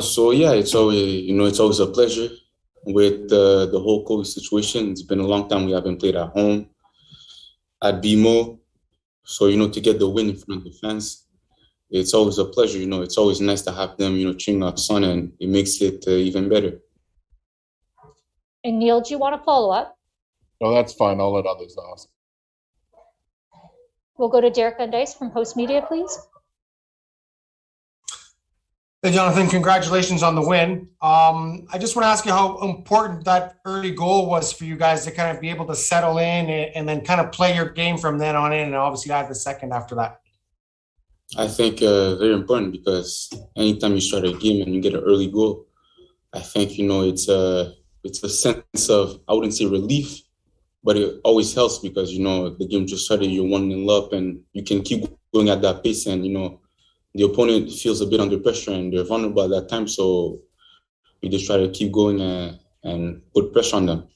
So yeah, it's always a pleasure with the whole COVID situation. It's been a long time we haven't played at home at BMO. So, to get the win in front of the fans, it's always a pleasure. It's always nice to have them, cheering us on, and it makes it even better. And Neil, do you want to follow up? No, that's fine. I'll let others ask. We'll go to Derek Van Dice from Post Media, please. Hey, Jonathan, congratulations on the win. I just want to ask you how important that early goal was for you guys to kind of be able to settle in and then kind of play your game from then on in, and obviously add the second after that. I think very important because anytime you start a game and you get an early goal, I think, it's a sense of, I wouldn't say relief, but it always helps because, the game just started, you're 1-0 up, and you can keep going at that pace, and, the opponent feels a bit under pressure and they're vulnerable at that time. So we just try to keep going and put pressure on them.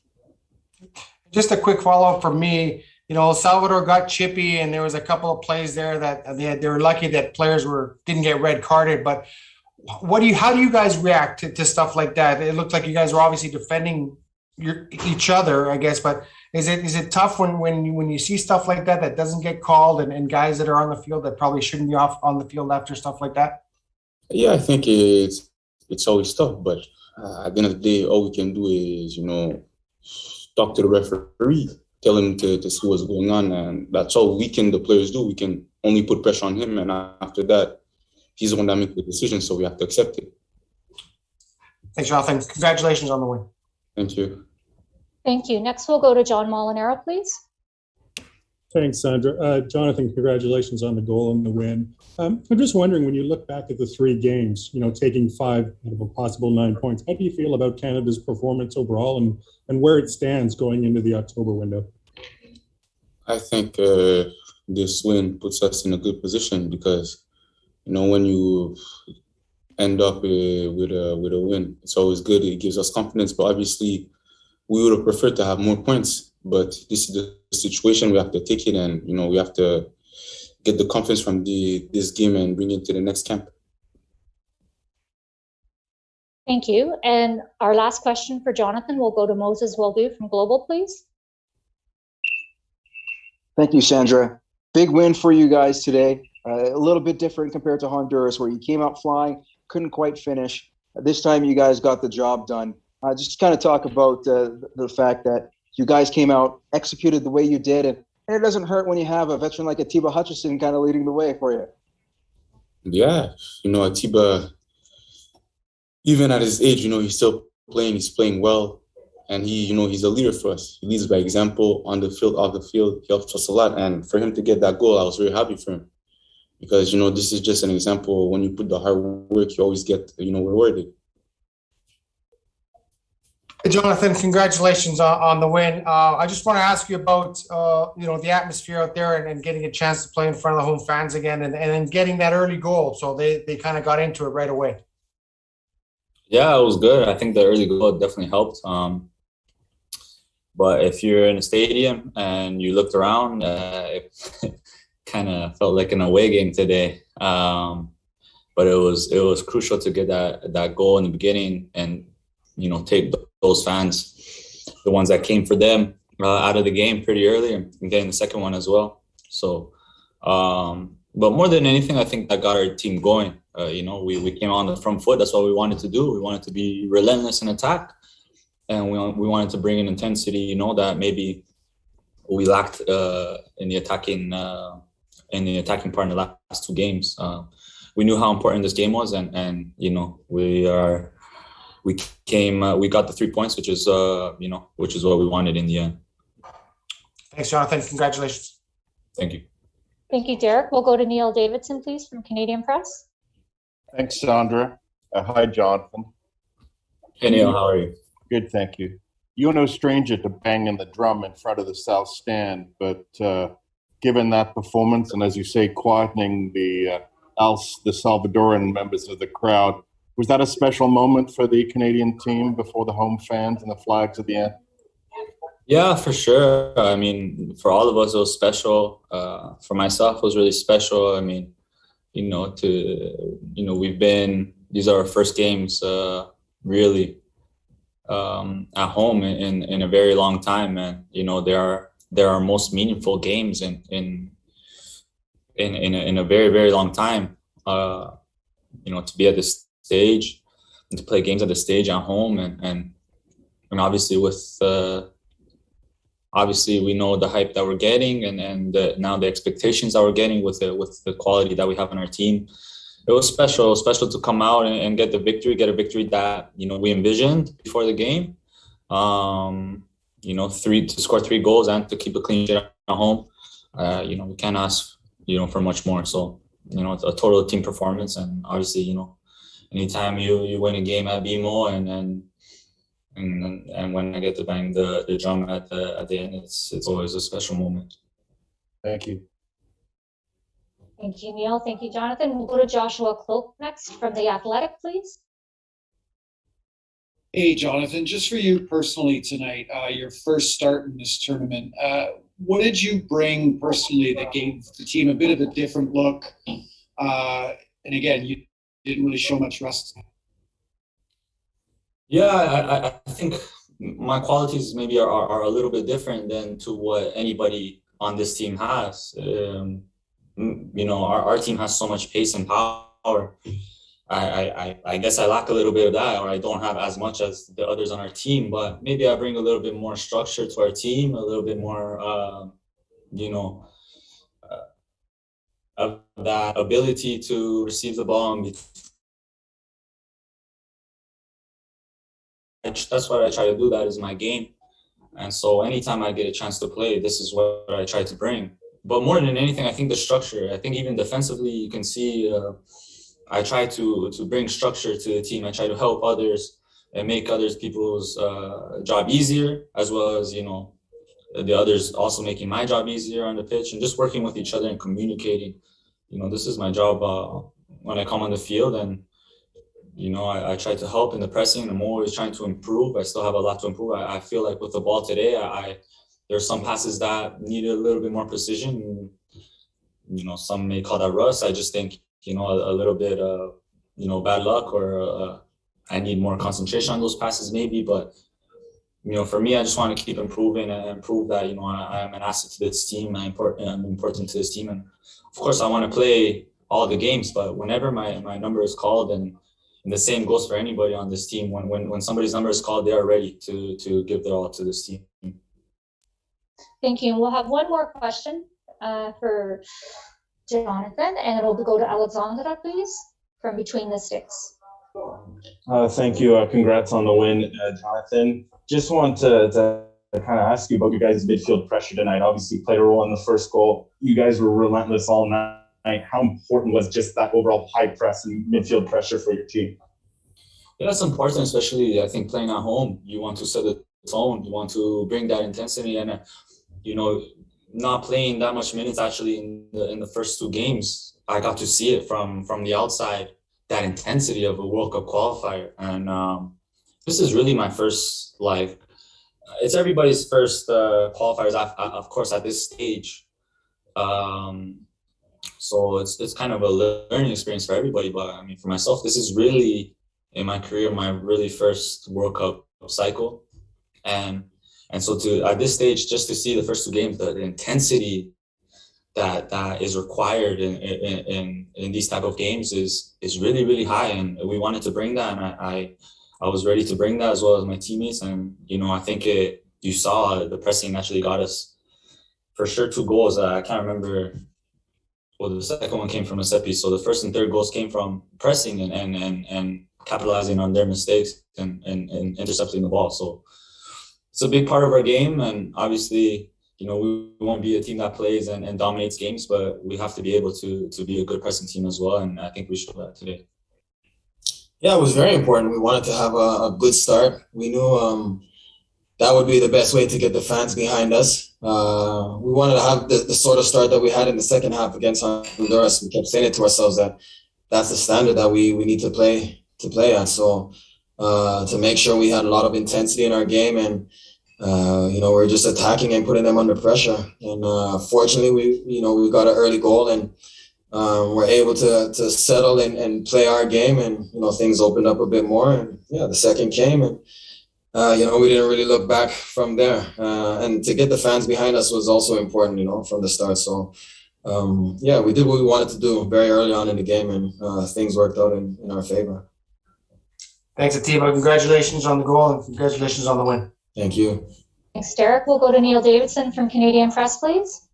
Just a quick follow-up from me. Salvador got chippy, and there was a couple of plays there that they were lucky that players didn't get red carded. But how do you guys react to stuff like that? It looked like you guys were obviously defending each other, I guess. But is it tough when you see stuff like that doesn't get called, and guys that are on the field that probably shouldn't be off on the field after stuff like that? Yeah, I think it's always tough, but at the end of the day, all we can do is talk to the referee, tell him to see what's going on, and that's all the players do. We can only put pressure on him, and after that, he's the one that makes the decision, so we have to accept it. Thanks, Jonathan. Congratulations on the win. Thank you. Thank you. Next, we'll go to John Molinaro, please. Thanks, Sandra. Jonathan, congratulations on the goal and the win. I'm just wondering, when you look back at the 3 games, taking 5 out of a possible 9 points, how do you feel about Canada's performance overall and where it stands going into the October window? I think this win puts us in a good position because, when you end up with a win, it's always good. It gives us confidence, but obviously we would have preferred to have more points. But this is the situation. We have to take it, and we have to get the confidence from this game and bring it to the next camp. Thank you. And our last question for Jonathan will go to Moses Waldu from Global, please. Thank you, Sandra. Big win for you guys today. A little bit different compared to Honduras, where you came out flying, couldn't quite finish. This time you guys got the job done. Just kind of talk about the fact that you guys came out, executed the way you did, and it doesn't hurt when you have a veteran like Atiba Hutchinson kind of leading the way for you. Yeah, Atiba, even at his age, he's still playing. He's playing well, and he's a leader for us. He leads by example on the field, off the field. He helps us a lot, and for him to get that goal, I was very happy for him because this is just an example. When you put the hard work, you always get rewarded. Jonathan, congratulations on the win. I just want to ask you about the atmosphere out there and getting a chance to play in front of the home fans again, and then getting that early goal. So they kind of got into it right away. Yeah, it was good. I think the early goal definitely helped. But if you're in a stadium and you looked around, it kind of felt like an away game today. But it was crucial to get that goal in the beginning and take those fans, the ones that came for them, out of the game pretty early, and getting the second one as well. So, but more than anything, I think that got our team going. We came on the front foot. That's what we wanted to do. We wanted to be relentless in attack, and we wanted to bring in intensity. that maybe we lacked in the attacking part in the last 2 games. We knew how important this game was, and we got the 3 points, which is what we wanted in the end. Thanks, Jonathan. Congratulations. Thank you. Thank you, Derek. We'll go to Neil Davidson, please, from Canadian Press. Thanks, Sandra. Hi, Jonathan. Hey, Neil. How are you? Good, thank you. You're no stranger to banging the drum in front of the South Stand, but given that performance and, as you say, quietening the Salvadoran members of the crowd, was that a special moment for the Canadian team before the home fans and the flags at the end? Yeah, for sure. I mean, for all of us, it was special. For myself, it was really special. I mean, we've been these are our first games really at home in a very long time, and you know there are most meaningful games in a very, very long time. You know, to be at this stage and to play games at the stage at home, and obviously with obviously we know the hype that we're getting, and now the expectations that we're getting with the quality that we have in our team. It was special to come out and get a victory that, you know, we envisioned before the game. You know, to score 3 goals and to keep a clean sheet at home. You know, we can't ask, you know, for much more. So, you know, it's a total team performance, and obviously, you know, anytime you win a game at BMO and when I get to bang the drum at the end, it's always a special moment. Thank you. Thank you, Neil. Thank you, Jonathan. We'll go to Joshua Cloak next from The Athletic, please. Hey, Jonathan, just for you personally tonight, your first start in this tournament, what did you bring personally that gave the team a bit of a different look? And again, you didn't really show much rust. Yeah, I think my qualities maybe are a little bit different than to what anybody on this team has. You know, our team has so much pace and power. I guess I lack a little bit of that, or I don't have as much as the others on our team, but maybe I bring a little bit more structure to our team, a little bit more, you know, of that ability to receive the ball. And that's what I try to do. That is my game. And so anytime I get a chance to play, this is what I try to bring. But more than anything, I think the structure. I think even defensively, you can see I try to bring structure to the team. I try to help others and make people's job easier, as well as, you know, the others also making my job easier on the pitch, and just working with each other and communicating. You know, this is my job when I come on the field, and you know, I try to help in the pressing. I'm always trying to improve. I still have a lot to improve. I feel like with the ball today, there's some passes that needed a little bit more precision. You know, some may call that rust. I just think, you know, a little bit of, you know, bad luck, or I need more concentration on those passes maybe. But, you know, for me, I just want to keep improving and prove that, you know, I am an asset to this team. I'm important to this team. And of course, I want to play all the games, but whenever my number is called, and the same goes for anybody on this team, when somebody's number is called, they are ready to give their all to this team. Thank you. We'll have one more question for Jonathan, and it'll go to Alexandra, please, from Between the Sticks. Thank you. Congrats on the win, Jonathan. Just want to kind of ask you about your guys' midfield pressure tonight. Obviously, played a role in the first goal. You guys were relentless all night. How important was just that overall high press and midfield pressure for your team? Yeah, that's important, especially I think playing at home. You want to set the tone. You want to bring that intensity, and you know, not playing that much minutes actually in the first 2 games, I got to see it from the outside, that intensity of a World Cup qualifier. And this is really my first, like, it's everybody's first qualifiers, of course, at this stage. So it's kind of a learning experience for everybody. But I mean, for myself, this is really, in my career, my really first World Cup cycle. And so at this stage, just to see the first 2 games, the intensity that is required in these type of games is really, really high. And we wanted to bring that, and I was ready to bring that, as well as my teammates. And, you know, I think you saw the pressing actually got us for sure 2 goals. I can't remember. Well, the second one came from a set piece. So the first and third goals came from pressing and capitalizing on their mistakes and intercepting the ball. So it's a big part of our game. And obviously, you know, we won't be a team that plays and dominates games, but we have to be able to be a good pressing team as well. And I think we showed that today. Yeah, it was very important. We wanted to have a good start. We knew that would be the best way to get the fans behind us. We wanted to have the sort of start that we had in the second half against Honduras. We kept saying it to ourselves that that's the standard that we need to play at. So to make sure we had a lot of intensity in our game, and you know, we're just attacking and putting them under pressure. And fortunately, we got an early goal, and we're able to settle and play our game, and things opened up a bit more. And the second came, and we didn't really look back from there. And to get the fans behind us was also important, from the start. So we did what we wanted to do very early on in the game, and things worked out in our favor. Thanks, Atiba. Congratulations on the goal and congratulations on the win. Thank you. Thanks, Derek. We'll go to Neil Davidson from Canadian Press, please.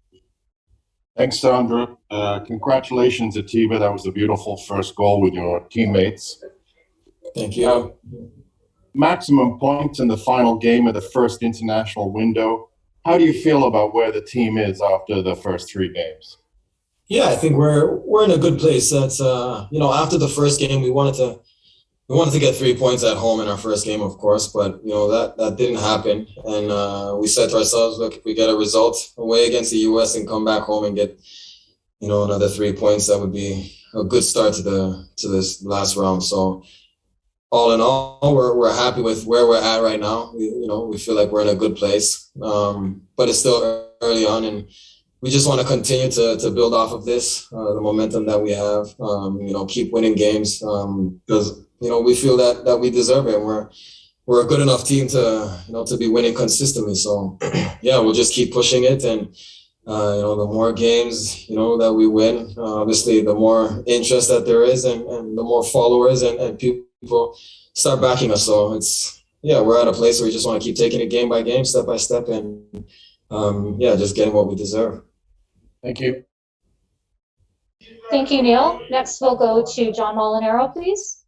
Thanks, Sandra. Congratulations, Atiba. That was a beautiful first goal with your teammates. Thank you. Maximum points in the final game of the first international window. How do you feel about where the team is after the first 3 games? Yeah, I think we're in a good place. That's after the first game, we wanted to get 3 points at home in our first game, of course, but that didn't happen. And we said to ourselves, look, if we get a result away against the US and come back home and get another 3 points, that would be a good start to this last round. So all in all, we're happy with where we're at right now. We feel like we're in a good place, but it's still early on, and we just want to continue to build off of this, the momentum that we have. Keep winning games because we feel that we deserve it. And we're a good enough team to be winning consistently. So we'll just keep pushing it, and the more games that we win, obviously the more interest that there is, and the more followers and people start backing us. So we're at a place where we just want to keep taking it game by game, step by step, and just getting what we deserve. Thank you. Thank you, Neil. Next, we'll go to John Molinaro, please.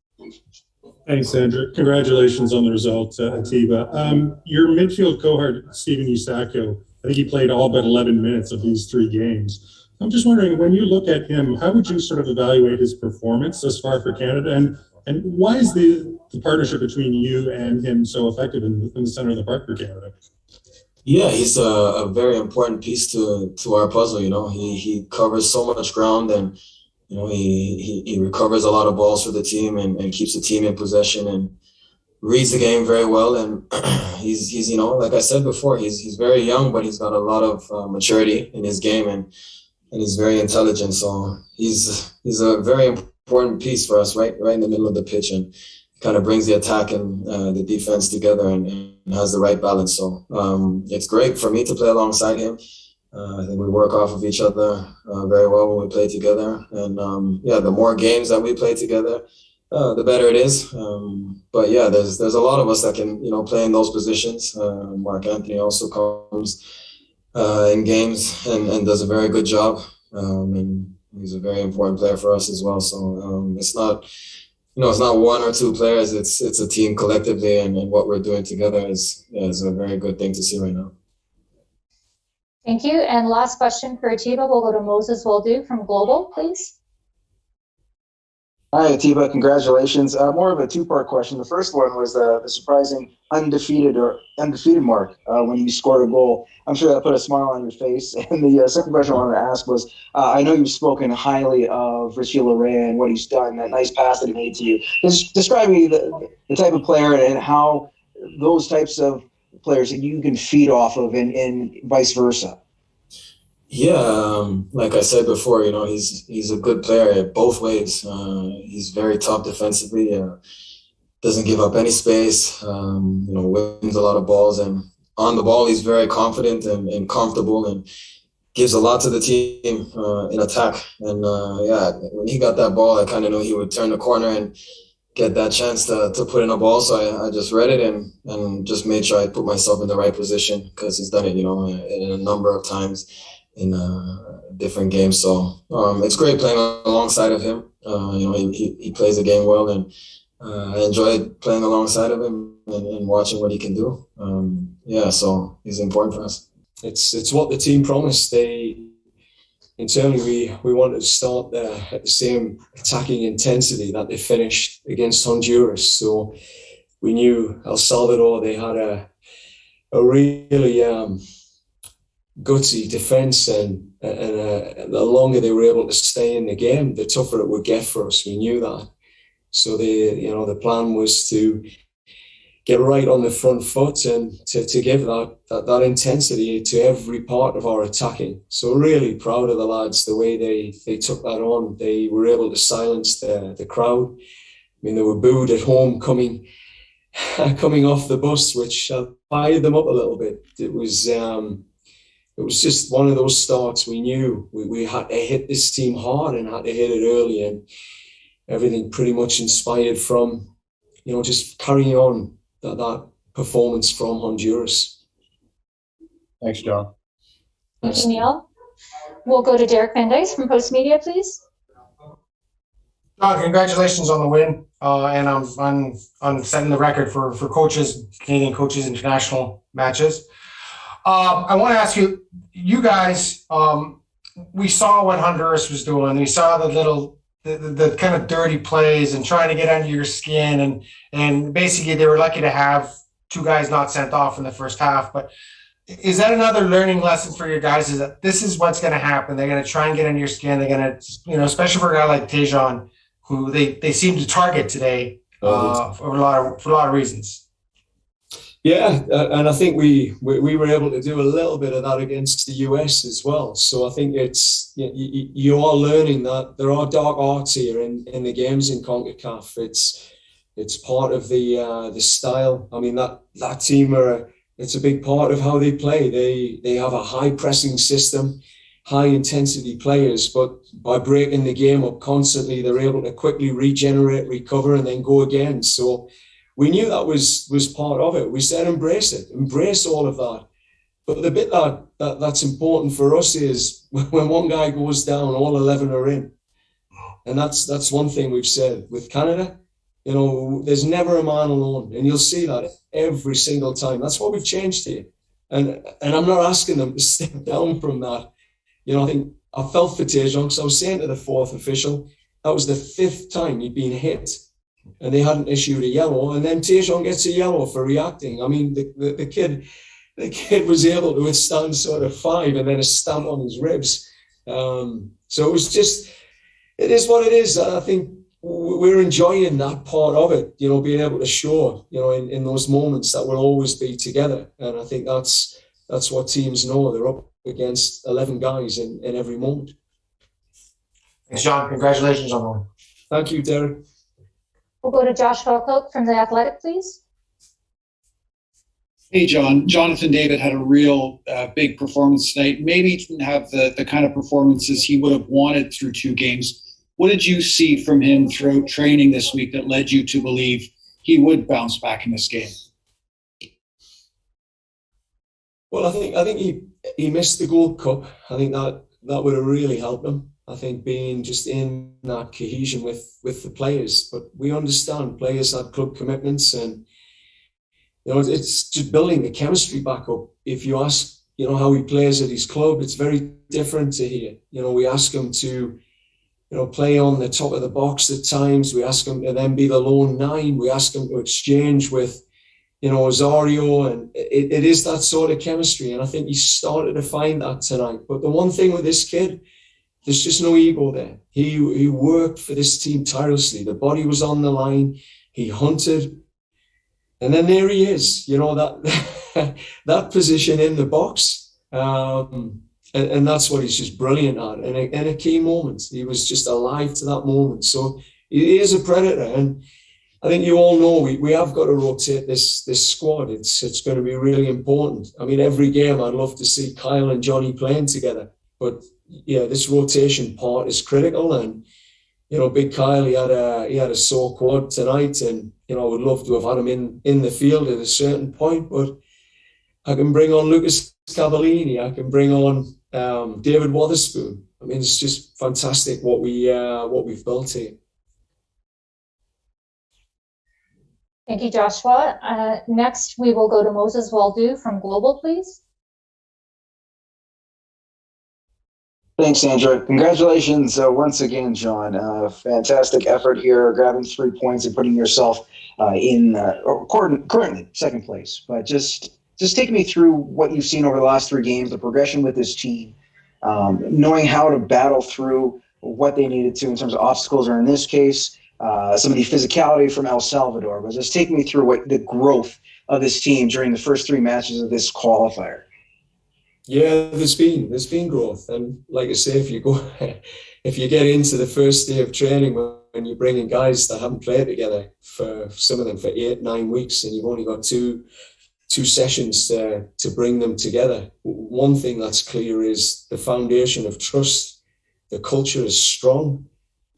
Thanks, Sandra. Congratulations on the result, Atiba. Your midfield cohort, Steven Usako, I think he played all but 11 minutes of these 3 games. I'm just wondering, when you look at him, how would you sort of evaluate his performance thus far for Canada? And why is the partnership between you and him so effective in the center of the park for Canada? Yeah, he's a very important piece to our puzzle. He covers so much ground, and he recovers a lot of balls for the team and keeps the team in possession and reads the game very well. And he's like I said before, he's very young, but he's got a lot of maturity in his game, and he's very intelligent. So he's a very important piece for us, right in the middle of the pitch, and kind of brings the attack and the defense together and has the right balance. So it's great for me to play alongside him. I think we work off of each other very well when we play together. And the more games that we play together, the better it is. But there's a lot of us that can play in those positions. Mark Anthony also comes in games and does a very good job. And he's a very important player for us as well. So it's not it's not 1 or 2 players. It's a team collectively, and what we're doing together is a very good thing to see right now. Thank you. And last question for Atiba, we'll go to Moses Waldu from Global, please. Hi, Atiba. Congratulations. More of a 2-part question. The first one was the surprising undefeated mark when you scored a goal. I'm sure that put a smile on your face. And the second question I wanted to ask was, I know you've spoken highly of Richie Laryea and what he's done, that nice pass that he made to you. Just describe me the type of player and how those types of players that you can feed off of and vice versa. Yeah, like I said before, he's a good player both ways. He's very tough defensively, doesn't give up any space, wins a lot of balls, and on the ball he's very confident and comfortable and gives a lot to the team in attack. And when he got that ball, I kind of knew he would turn the corner and get that chance to put in a ball. So I just read it and just made sure I put myself in the right position, because he's done it, in a number of times in different games. So it's great playing alongside of him. He plays the game well, and I enjoyed playing alongside of him and watching what he can do. So he's important for us. It's what the team promised. Internally, we wanted to start at the same attacking intensity that they finished against Honduras. So we knew El Salvador, they had a really gutsy defense, and the longer they were able to stay in the game, the tougher it would get for us. We knew that. So the plan was to get right on the front foot and to give that intensity to every part of our attacking. So really proud of the lads, the way they took that on. They were able to silence the crowd. I mean, they were booed at home coming off the bus, which fired them up a little bit. It was just one of those starts. We knew we had to hit this team hard and had to hit it early, and everything pretty much inspired from, just carrying on that performance from Honduras. Thanks, John. Thank you, Neil. We'll go to Derek Van Dice from Post Media, please. John, congratulations on the win, and on setting the record for coaches, Canadian coaches, international matches. I want to ask you, you guys, we saw what Honduras was doing. We saw the kind of dirty plays and trying to get under your skin, and basically they were lucky to have two guys not sent off in the first half. But is that another learning lesson for your guys? Is that this is what's going to happen? They're going to try and get under your skin. They're going to, especially for a guy like Tejon, who they seem to target today for a lot of reasons. Yeah, and I think we were able to do a little bit of that against the US as well. So I think it's you are learning that there are dark arts here in the games in CONCACAF. It's part of the style. I mean, that team it's a big part of how they play. They have a high pressing system, high intensity players, but by breaking the game up constantly, they're able to quickly regenerate, recover, and then go again. So we knew that was part of it. We said embrace it, embrace all of that. But the bit that's important for us is when one guy goes down, all 11 are in. And that's one thing we've said with Canada. There's never a man alone, and you'll see that every single time. That's what we've changed here. And I'm not asking them to step down from that. I think I felt for Tejon, because I was saying to the fourth official, that was the 5th time he'd been hit and they hadn't issued a yellow, and then Tejon gets a yellow for reacting. I mean, the kid was able to withstand sort of 5 and then a stamp on his ribs. So it was just, it is what it is. I think we're enjoying that part of it, being able to show, in those moments that we'll always be together. And I think that's what teams know. They're up against 11 guys in every moment. Thanks, John. Congratulations on the win. Thank you, Derek. We'll go to Josh Falcote from The Athletic, please. Hey, John. Jonathan David had a real big performance tonight. Maybe he didn't have the kind of performances he would have wanted through 2 games. What did you see from him throughout training this week that led you to believe he would bounce back in this game? Well, I think he missed the Gold Cup. I think that would have really helped him. I think being just in that cohesion with the players. But we understand players have club commitments, and it's just building the chemistry back up. If you ask, how he plays at his club, it's very different to here. We ask him to, play on the top of the box at times. We ask him to then be the lone 9. We ask him to exchange with, Osorio, and it is that sort of chemistry. And I think he started to find that tonight. But the one thing with this kid, there's just no ego there. He worked for this team tirelessly. The body was on the line. He hunted. And then there he is, that position in the box. And that's what he's just brilliant at. And in a key moment, he was just alive to that moment. So he is a predator. And I think you all know we have got to rotate this squad. It's going to be really important. I mean, every game I'd love to see Kyle and Johnny playing together. But yeah, this rotation part is critical. And Big Kyle, he had a sore quad tonight, and I would love to have had him in the field at a certain point. But I can bring on Lucas Cavallini. I can bring on David Wotherspoon. I mean, it's just fantastic what we've built here. Thank you, Joshua. Next, we will go to Moses Waldu from Global, please. Thanks, Sandra. Congratulations once again, John. Fantastic effort here, grabbing 3 points and putting yourself currently 2nd place. But just take me through what you've seen over the last 3 games, the progression with this team, knowing how to battle through what they needed to in terms of obstacles, or in this case, some of the physicality from El Salvador. But just take me through what the growth of this team during the first 3 matches of this qualifier. Yeah, there's been growth, and like I say, if you get into the first day of training when you're bringing guys that haven't played together for some of them for 8-9 weeks, and you've only got two sessions to bring them together, one thing that's clear is the foundation of trust. The culture is strong,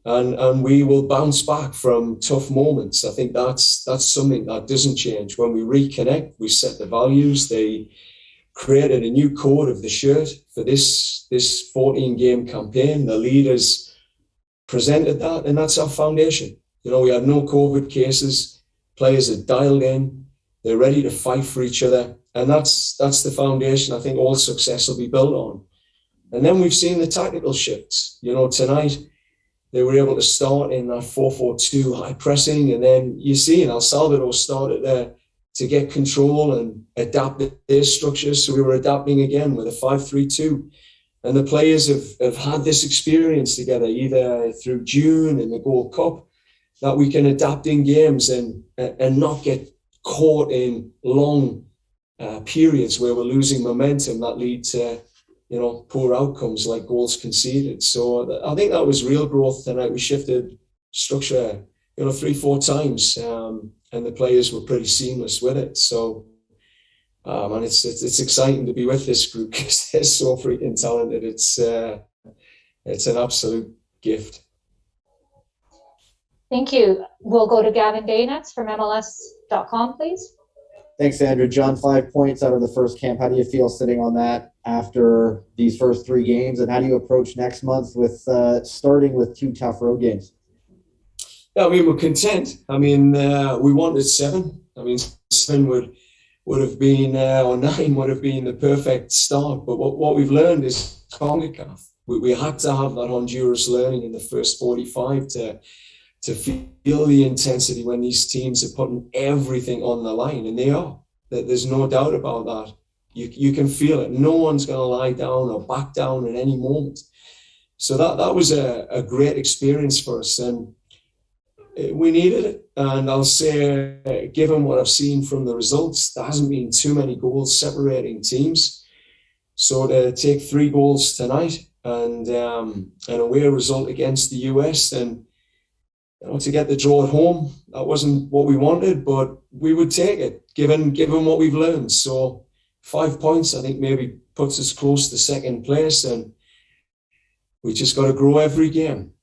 and we will bounce back from tough moments. I think that's something that doesn't change. When we reconnect, we set the values. They created a new code of the shirt for this 14-game campaign. The leaders presented that, and that's our foundation. You know, we had no COVID cases. Players are dialed in. They're ready to fight for each other, and that's the foundation I think all success will be built on. And then we've seen the tactical shifts. You know, tonight they were able to start in that 4-4-2 high pressing, and then you see in El Salvador started to get control and adapt their structures. So we were adapting again with a 5-3-2. And the players have had this experience together, either through June in the Gold Cup, that we can adapt in games and not get caught in long periods where we're losing momentum that lead to, you know, poor outcomes like goals conceded. So I think that was real growth tonight. We shifted structure, you know, 3-4 times, and the players were pretty seamless with it. So, and it's exciting to be with this group because they're so freaking talented. It's an absolute gift. Thank you. We'll go to Gavin Day next from MLS.com, please. Thanks, Andrew. John, 5 points out of the first camp. How do you feel sitting on that after these first 3 games? And how do you approach next month with starting with 2 tough road games? Yeah, I mean, we're content. I mean, we wanted 7. I mean, 7 would have been, or 9 would have been the perfect start. But what we've learned is CONCACAF. We had to have that Honduras learning in the first 45 to feel the intensity when these teams are putting everything on the line, and they are. There's no doubt about that. You can feel it. No one's going to lie down or back down at any moment. So that was a great experience for us, and we needed it. And I'll say, given what I've seen from the results, there hasn't been too many goals separating teams. So to take 3 goals tonight and an away result against the US, and you know, to get the draw at home, that wasn't what we wanted, but we would take it, given what we've learned. So 5 points, I think, maybe puts us close to second place, and we just got to grow every game.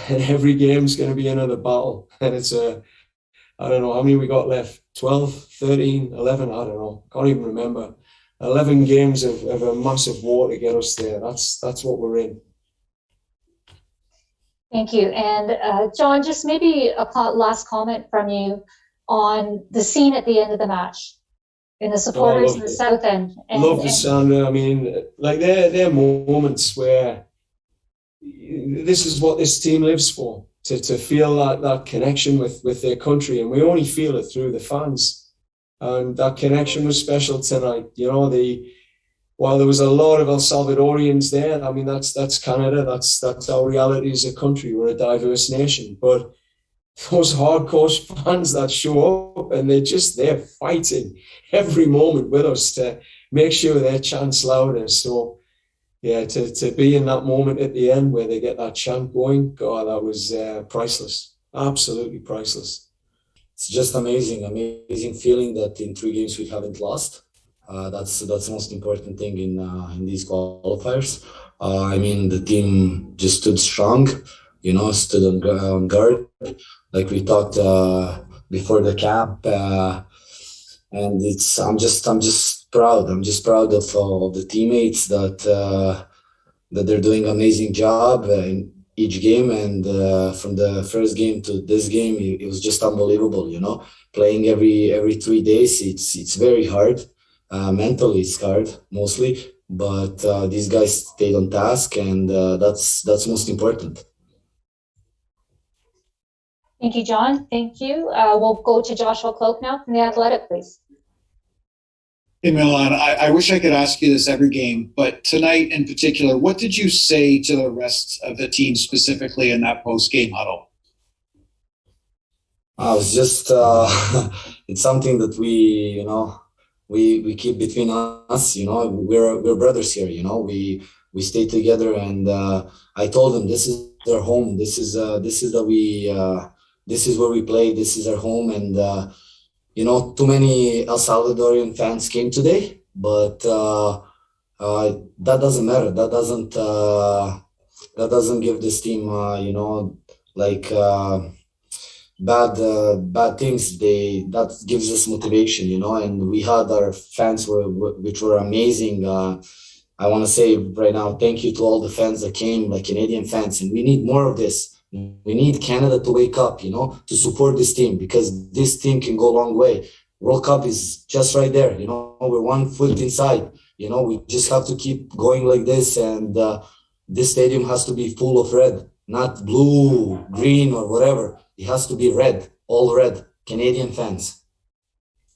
And every game's going to be another battle. And it's I don't know how many we got left, 12, 13, 11, I don't know. Can't even remember. 11 games of a massive war to get us there. That's what we're in. Thank you. And John, just maybe a last comment from you on the scene at the end of the match and the supporters in the South End. Love the sound. I mean, like there are moments where this is what this team lives for, to feel that connection with their country. And we only feel it through the fans. And that connection was special tonight. You know, while there was a lot of El Salvadorians there, I mean, that's Canada, that's our reality as a country. We're a diverse nation. But those hardcore fans that show up, and they're fighting every moment with us to make sure their chant's louder. So, yeah, to be in that moment at the end where they get that chant going, God, that was priceless. Absolutely priceless. It's just amazing feeling that in 3 games we haven't lost. That's the most important thing in these qualifiers. I mean, the team just stood strong, you know, stood on guard, like we talked before the camp, and I'm just proud. I'm just proud of the teammates that they're doing an amazing job in each game, and from the first game to this game, it was just unbelievable. You know, playing every 3 days, it's very hard. Mentally, it's hard mostly, but these guys stayed on task, and that's most important. Thank you, John. Thank you. We'll go to Joshua Cloak now from The Athletic, please. Hey, Milan, I wish I could ask you this every game, but tonight in particular, what did you say to the rest of the team specifically in that post-game huddle? It's just it's something that we keep between us. We're brothers here. We stay together, and I told them this is our home. This is where we play. This is our home, and too many El Salvadorian fans came today, but that doesn't matter. That doesn't give this team bad things. That gives us motivation, and we had our fans which were amazing. I want to say right now, thank you to all the fans that came, like Canadian fans, and we need more of this. We need Canada to wake up, to support this team, because this team can go a long way. World Cup is just right there, we're 1 foot inside, we just have to keep going like this, and this stadium has to be full of red, not blue, green, or whatever. It has to be red, all red, Canadian fans.